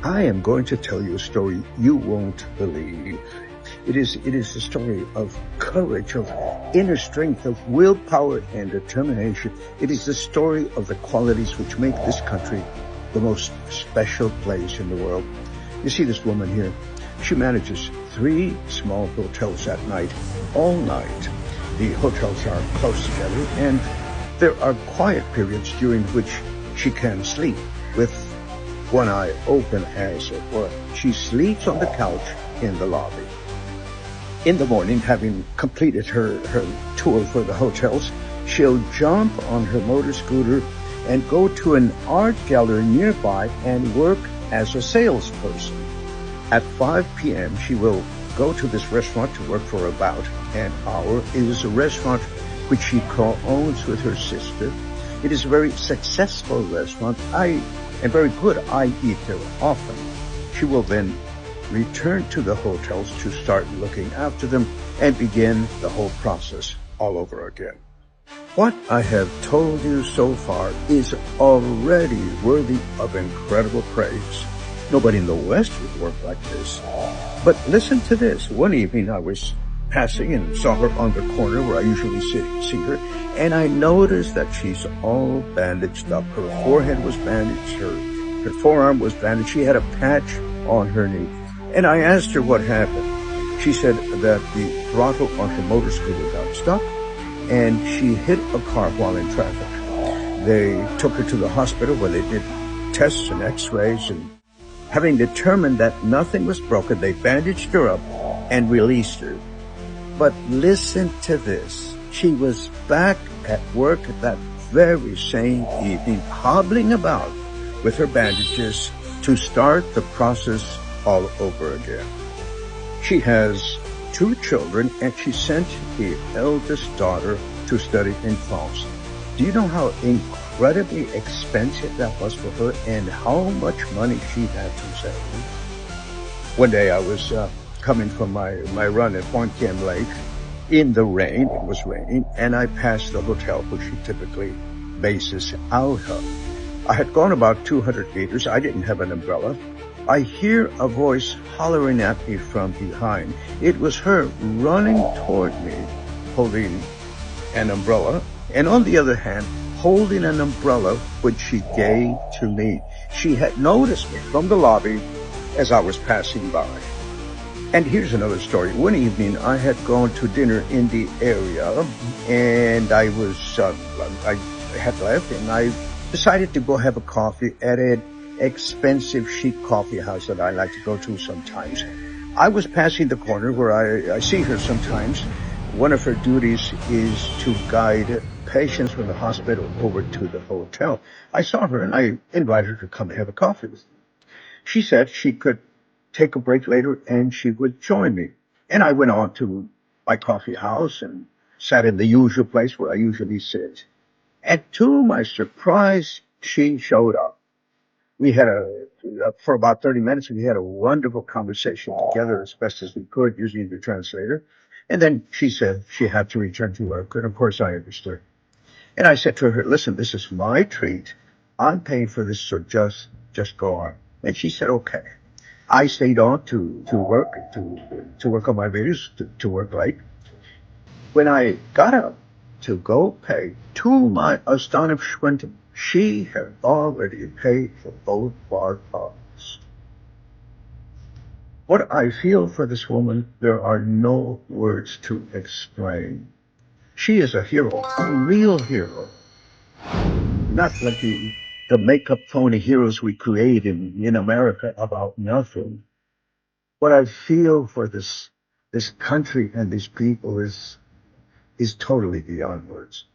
I am going to tell you a story you won't believe. It is a story of courage, of inner strength, of willpower and determination. It is the story of the qualities which make this country the most special place in the world. You see this woman here. She manages three small hotels at night, all night. The hotels are close together, and there are quiet periods during which she can sleep with one eye open, as it were. She sleeps on the couch in the lobby. In the morning, having completed her tour for the hotels, she'll jump on her motor scooter and go to an art gallery nearby and work as a salesperson. At 5 p.m., she will go to this restaurant to work for about an hour. It is a restaurant which she co-owns with her sister. It is a very successful restaurant. And very good. I eat there often. She will then return to the hotels to start looking after them and begin the whole process all over again. What I have told you so far is already worthy of incredible praise. Nobody in the West would work like this. But listen to this. One evening I was passing and saw her on the corner where I usually see her, and I noticed that she's all bandaged up. Her forehead was bandaged, her forearm was bandaged. She had a patch on her knee. And I asked her what happened. She said that the throttle on her motor scooter got stuck, and she hit a car while in traffic. They took her to the hospital where they did tests and x-rays, and having determined that nothing was broken, they bandaged her up and released her. But listen to this. She was back at work that very same evening, hobbling about with her bandages to start the process all over again. She has two children, and she sent the eldest daughter to study in France. Do you know how incredibly expensive that was for her and how much money she had to save? One day I was coming from my run at Pointe Lake in the rain. It was raining, and I passed the hotel which she typically bases out of. I had gone about 200 meters. I didn't have an umbrella. I hear a voice hollering at me from behind. It was her running toward me, holding an umbrella, and on the other hand, holding an umbrella which she gave to me. She had noticed me from the lobby as I was passing by. And here's another story. One evening, I had gone to dinner in the area, and I had left, and I decided to go have a coffee at an expensive chic coffee house that I like to go to sometimes. I was passing the corner where I see her sometimes. One of her duties is to guide patients from the hospital over to the hotel. I saw her, and I invited her to come have a coffee with me. She said she could take a break later and she would join me. And I went on to my coffee house and sat in the usual place where I usually sit. And to my surprise, she showed up. We had for about 30 minutes, we had a wonderful conversation together as best as we could using the translator. And then she said she had to return to work. And of course I understood. And I said to her, listen, this is my treat. I'm paying for this, so just go on. And she said, okay. I stayed on to work on my videos, to work late. When I got up to go pay, to my astonishment, she had already paid for both our cars. What I feel for this woman, there are no words to explain. She is a hero, a real hero. Not like the make-up phony heroes we create in America about nothing. What I feel for this country and these people is totally beyond words.